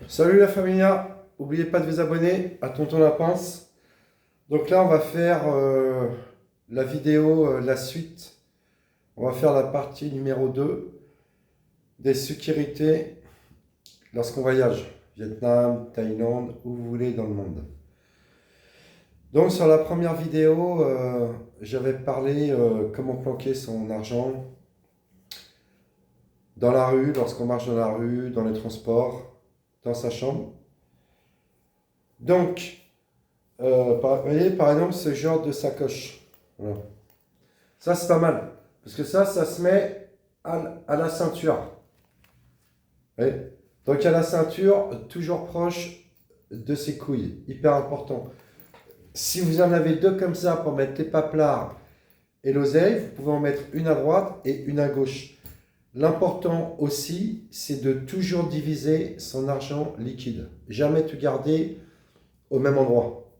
Salut la familia, n'oubliez pas de vous abonner à Tonton la Pince. Donc là on va faire la vidéo, la suite. On va faire la partie numéro 2 des sécurités lorsqu'on voyage. Vietnam, Thaïlande, où vous voulez dans le monde. Donc sur la première vidéo, j'avais parlé comment planquer son argent dans la rue, lorsqu'on marche dans la rue, dans les transports, dans sa chambre. Donc, vous voyez, par exemple, ce genre de sacoche. Voilà. Ça, c'est pas mal. Parce que ça se met à la ceinture. Vous voyez. Donc, à la ceinture, toujours proche de ses couilles. Hyper important. Si vous en avez deux comme ça pour mettre les paplards et l'oseille, vous pouvez en mettre une à droite et une à gauche. L'important aussi, c'est de toujours diviser son argent liquide. Jamais tout garder au même endroit.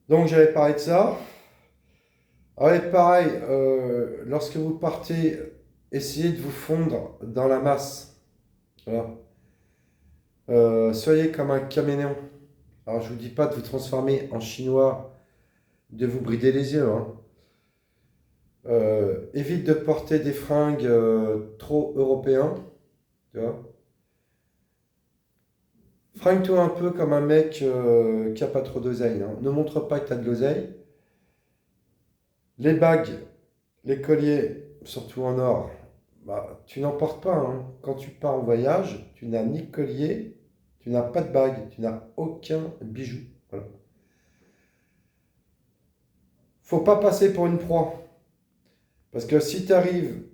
Donc j'avais parlé de ça. Ah et pareil, lorsque vous partez, essayez de vous fondre dans la masse. Voilà. Soyez comme un caméléon. Alors je ne vous dis pas de vous transformer en chinois, de vous brider les yeux, hein. Évite de porter des fringues trop européens. Tu vois. Fringue-toi un peu comme un mec qui n'a pas trop d'oseille, hein. Ne montre pas que tu as de l'oseille. Les bagues, les colliers, surtout en or, bah, tu n'en portes pas, hein. Quand tu pars en voyage, tu n'as ni collier, tu n'as pas de bague, tu n'as aucun bijou. Voilà. Faut pas passer pour une proie. Parce que si tu arrives,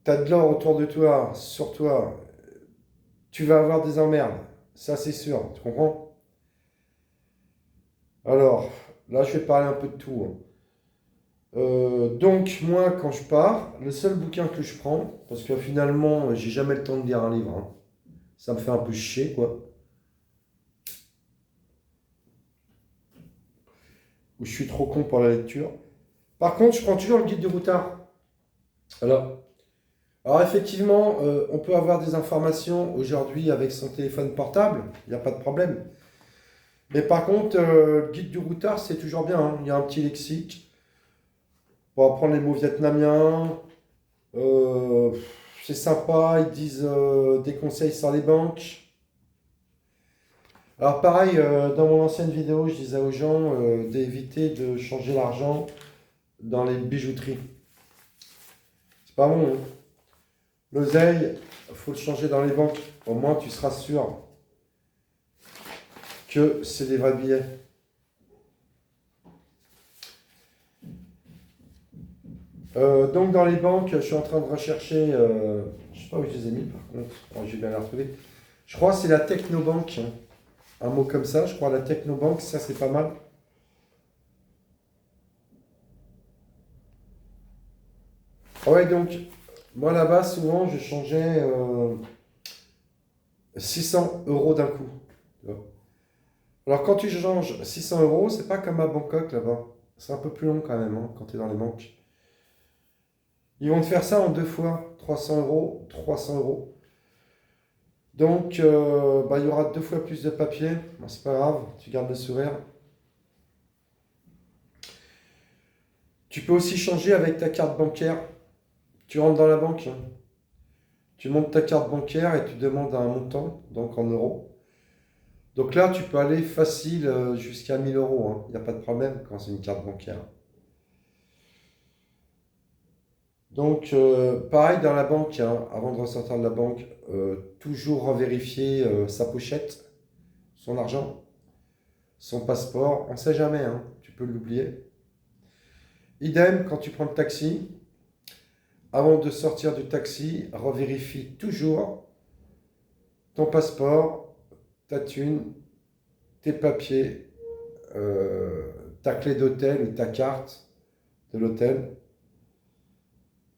tu as de l'or autour de toi, sur toi, tu vas avoir des emmerdes. Ça, c'est sûr. Tu comprends? Alors, là, je vais parler un peu de tout, hein. Donc, moi, quand je pars, le seul bouquin que je prends, parce que finalement, j'ai jamais le temps de lire un livre, hein. Ça me fait un peu chier, quoi. Ou je suis trop con pour la lecture. Par contre, je prends toujours le guide du routard. Alors, alors effectivement, on peut avoir des informations aujourd'hui avec son téléphone portable, il n'y a pas de problème. Mais par contre, le guide du routard, c'est toujours bien, hein. Il y a un petit lexique pour apprendre les mots vietnamiens. Euh, c'est sympa, ils disent des conseils sur les banques. Alors pareil, dans mon ancienne vidéo, je disais aux gens d'éviter de changer l'argent dans les bijouteries. C'est pas bon, hein. L'oseille, il faut le changer dans les banques. Au moins, tu seras sûr que c'est des vrais billets. Donc dans les banques, je suis en train de rechercher, je ne sais pas où je les ai mis par contre, oh, j'ai bien les retrouver. Je crois que c'est la Technobank, hein. Un mot comme ça, je crois la Technobank, ça c'est pas mal. Ah ouais, donc moi là-bas, souvent je changeais 600 euros d'un coup. Tu vois. Alors quand tu changes 600 euros, c'est pas comme à Bangkok là-bas. C'est un peu plus long quand même, hein, quand tu es dans les banques. Ils vont te faire ça en deux fois, 300 euros, 300 euros. Donc, bah, il y aura deux fois plus de papier. Bon, c'est pas grave, tu gardes le sourire. Tu peux aussi changer avec ta carte bancaire. Tu rentres dans la banque, hein. Tu montes ta carte bancaire et tu demandes un montant, donc en euros. Donc là, tu peux aller facile jusqu'à 1000 euros, hein. Il n'y a pas de problème quand c'est une carte bancaire. Donc, pareil dans la banque, hein, avant de ressortir de la banque, toujours revérifier sa pochette, son argent, son passeport. On ne sait jamais, hein, tu peux l'oublier. Idem, quand tu prends le taxi, avant de sortir du taxi, revérifie toujours ton passeport, ta thune, tes papiers, ta clé d'hôtel ou ta carte de l'hôtel.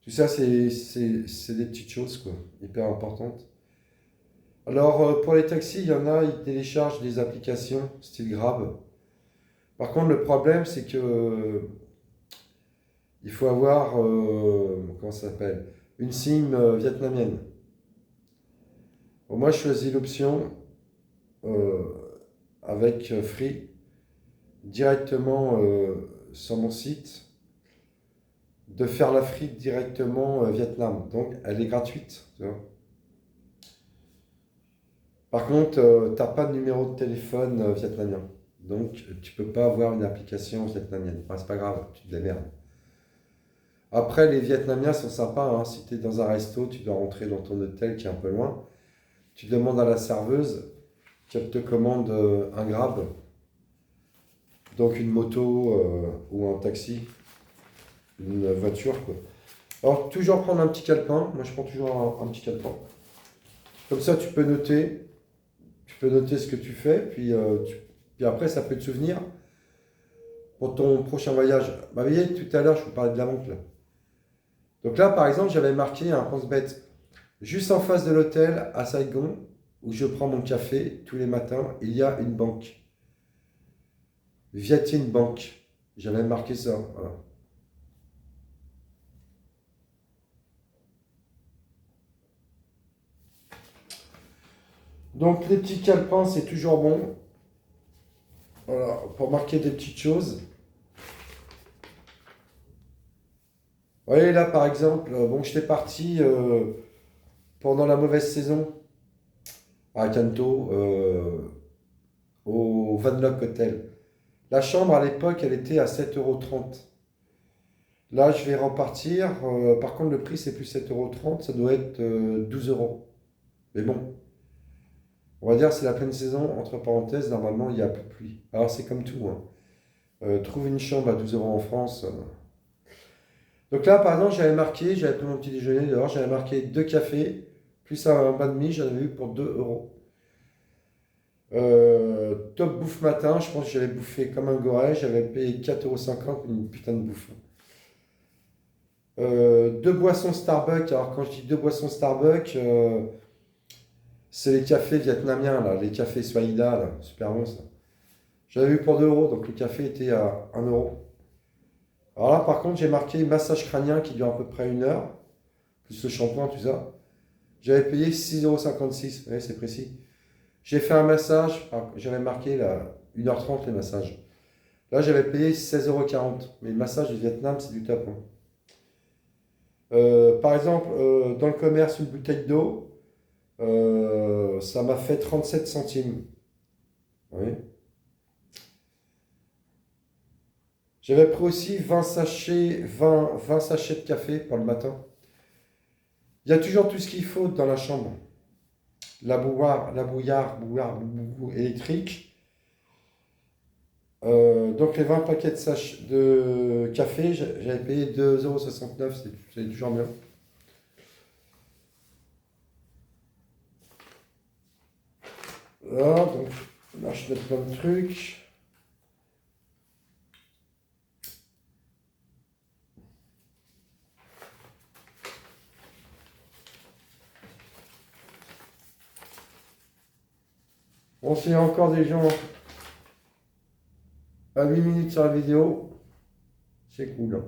Tout ça, c'est des petites choses, quoi, hyper importantes. Alors, pour les taxis, il y en a, ils téléchargent des applications style Grab. Par contre, le problème, c'est que il faut avoir, comment ça s'appelle, une SIM vietnamienne. Bon, moi, je choisis l'option euh, avec Free directement sur mon site de faire la frite directement Vietnam. Donc, elle est gratuite. Tu vois. Par contre, tu n'as pas de numéro de téléphone vietnamien. Donc, tu peux pas avoir une application vietnamienne. Enfin, c'est pas grave, tu te démerdes. Après, les Vietnamiens sont sympas. Hein. Si tu es dans un resto, tu dois rentrer dans ton hôtel qui est un peu loin. Tu demandes à la serveuse qu'elle te commande un Grab, donc une moto ou un taxi, une voiture, quoi. Alors, toujours prendre un petit calepin. Moi, je prends toujours un petit calepin. Comme ça, tu peux noter. Tu peux noter ce que tu fais. Puis après, ça peut te souvenir pour ton prochain voyage. Bah, vous voyez, tout à l'heure, je vous parlais de la banque, là. Donc là, par exemple, j'avais marqué un pense-bête. Juste en face de l'hôtel, à Saigon, où je prends mon café tous les matins, il y a une banque. Vietien Bank. J'avais marqué ça. Voilà. Donc les petits calepins, c'est toujours bon. Voilà, pour marquer des petites choses. Vous voyez là par exemple, bon j'étais parti pendant la mauvaise saison à Canto, au Van Lock Hotel. La chambre à l'époque, elle était à 7,30 €. Là, je vais repartir. Par contre, le prix, c'est plus 7,30 €, ça doit être 12 €. Mais bon, on va dire c'est la pleine saison, entre parenthèses, normalement il y a peu de pluie. Alors c'est comme tout, hein. Trouve une chambre à 12 € en France. Donc là, par exemple, j'avais pris mon petit déjeuner dehors, j'avais marqué 2 cafés, plus un pain de mie, j'en avais eu pour 2 €. Top bouffe matin, je pense que j'avais bouffé comme un goré, j'avais payé 4,50 € une putain de bouffe. 2 boissons Starbucks, alors quand je dis 2 boissons Starbucks, c'est les cafés vietnamiens, là, les cafés Swaïda, là, super bon ça. J'avais eu pour 2 €, donc le café était à 1 €. Alors là, par contre, j'ai marqué massage crânien qui dure à peu près 1 heure, plus le shampoing, tout ça. J'avais payé 6,56 €, vous voyez, c'est précis. J'ai fait un massage, j'avais marqué là, 1h30 les massages. Là, j'avais payé 16,40 €. Mais le massage du Vietnam, c'est du top, hein. Par exemple, dans le commerce, une bouteille d'eau, ça m'a fait 37 centimes. Oui. J'avais pris aussi 20 sachets de café pour le matin. Il y a toujours tout ce qu'il faut dans la chambre. La bouillarde électrique. Donc les 20 paquets de café, j'avais payé 2,69 €, c'est toujours bien. Là, donc, là, je mets plein de trucs. Bon, s'il y a encore des gens à 8 minutes sur la vidéo, c'est cool, hein.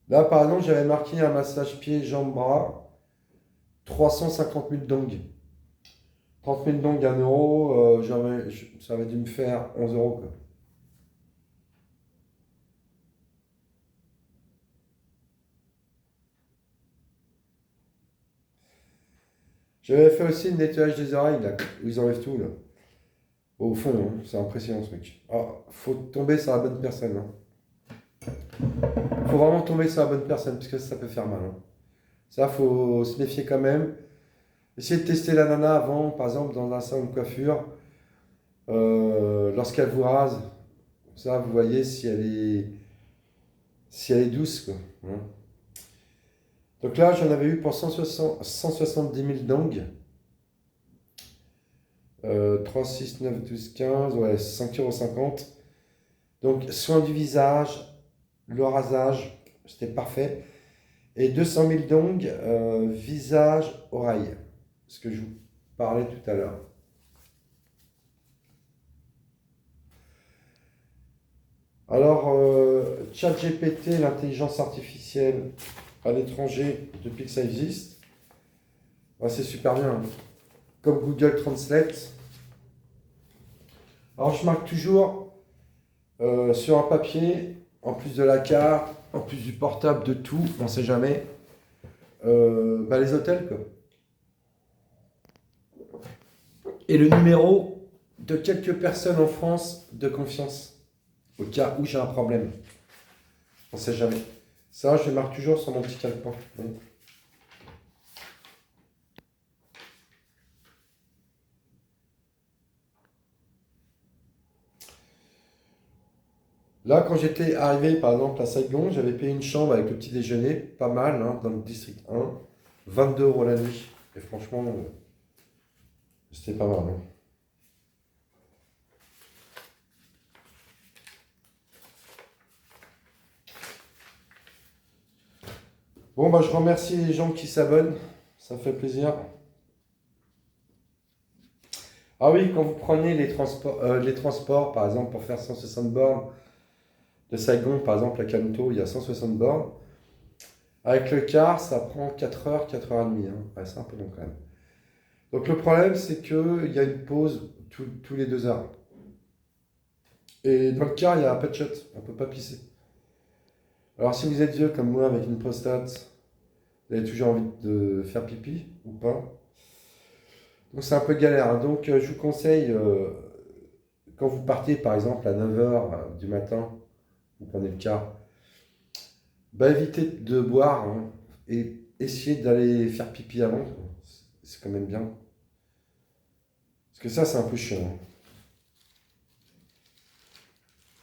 Là, par exemple, j'avais marqué un massage pied, jambes, bras, 350 000 dongs. 30 000 dongs, 1 €, ça avait dû me faire 11 € quoi. J'avais fait aussi le nettoyage des oreilles, là, où ils enlèvent tout, là. Au fond, hein, c'est impressionnant ce truc. Ah, faut tomber sur la bonne personne, hein. Faut vraiment tomber sur la bonne personne, parce que ça peut faire mal, hein. Ça, faut se méfier quand même. Essayez de tester la nana avant, par exemple, dans un salon de coiffure. Lorsqu'elle vous rase, ça, vous voyez si elle est douce, quoi, hein. Donc là, j'en avais eu pour 170 000 dongs. 3, 6, 9, 12, 15, ouais, 5,50 €. Donc, soin du visage, le rasage, c'était parfait. Et 200 000 dongs, visage, oreille. Ce que je vous parlais tout à l'heure. Alors, ChatGPT, l'intelligence artificielle à l'étranger, depuis que ça existe, bah, c'est super bien, hein. Comme Google Translate. Alors, je marque toujours sur un papier, en plus de la carte, en plus du portable, de tout, on ne sait jamais, bah, les hôtels, quoi. Et le numéro de quelques personnes en France de confiance, au cas où j'ai un problème. On ne sait jamais. Ça, je le marque toujours sur mon petit calepin. Oui. Là, quand j'étais arrivé, par exemple, à Saigon, j'avais payé une chambre avec le petit déjeuner, pas mal, hein, dans le district 1, 22 € la nuit. Et franchement, c'était pas mal, hein. Bon, bah, je remercie les gens qui s'abonnent, ça fait plaisir. Ah oui, quand vous prenez les transports, par exemple, pour faire 160 bornes de Saigon, par exemple, à Kanto, il y a 160 bornes. Avec le car, ça prend 4 heures, 4h30, hein. Ouais, c'est un peu long quand même. Donc le problème, c'est qu'il y a une pause tous les 2 heures. Et dans le car, il n'y a pas de shot, on ne peut pas pisser. Alors si vous êtes vieux comme moi avec une prostate, vous avez toujours envie de faire pipi ou pas. Donc c'est un peu galère, hein. Donc je vous conseille, quand vous partez par exemple à 9 heures du matin, vous prenez le car, bah, évitez de boire, hein, et essayez d'aller faire pipi avant. C'est quand même bien. Parce que ça, c'est un peu chiant, hein.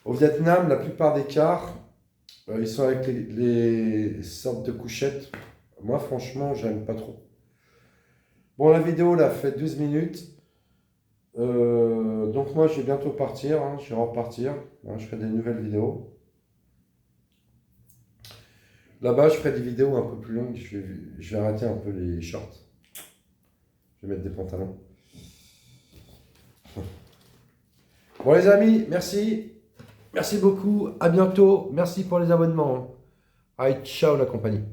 Au Vietnam, la plupart des cars, ils sont avec les sortes de couchettes. Moi, franchement, j'aime pas trop. Bon, la vidéo là fait 12 minutes. Donc moi, je vais bientôt partir, hein. Je vais repartir, hein. Je ferai des nouvelles vidéos. Là-bas, je ferai des vidéos un peu plus longues. Je vais arrêter un peu les shorts. Je vais mettre des pantalons. Bon les amis, merci. Merci beaucoup. À bientôt. Merci pour les abonnements, hein. Allez, ciao la compagnie.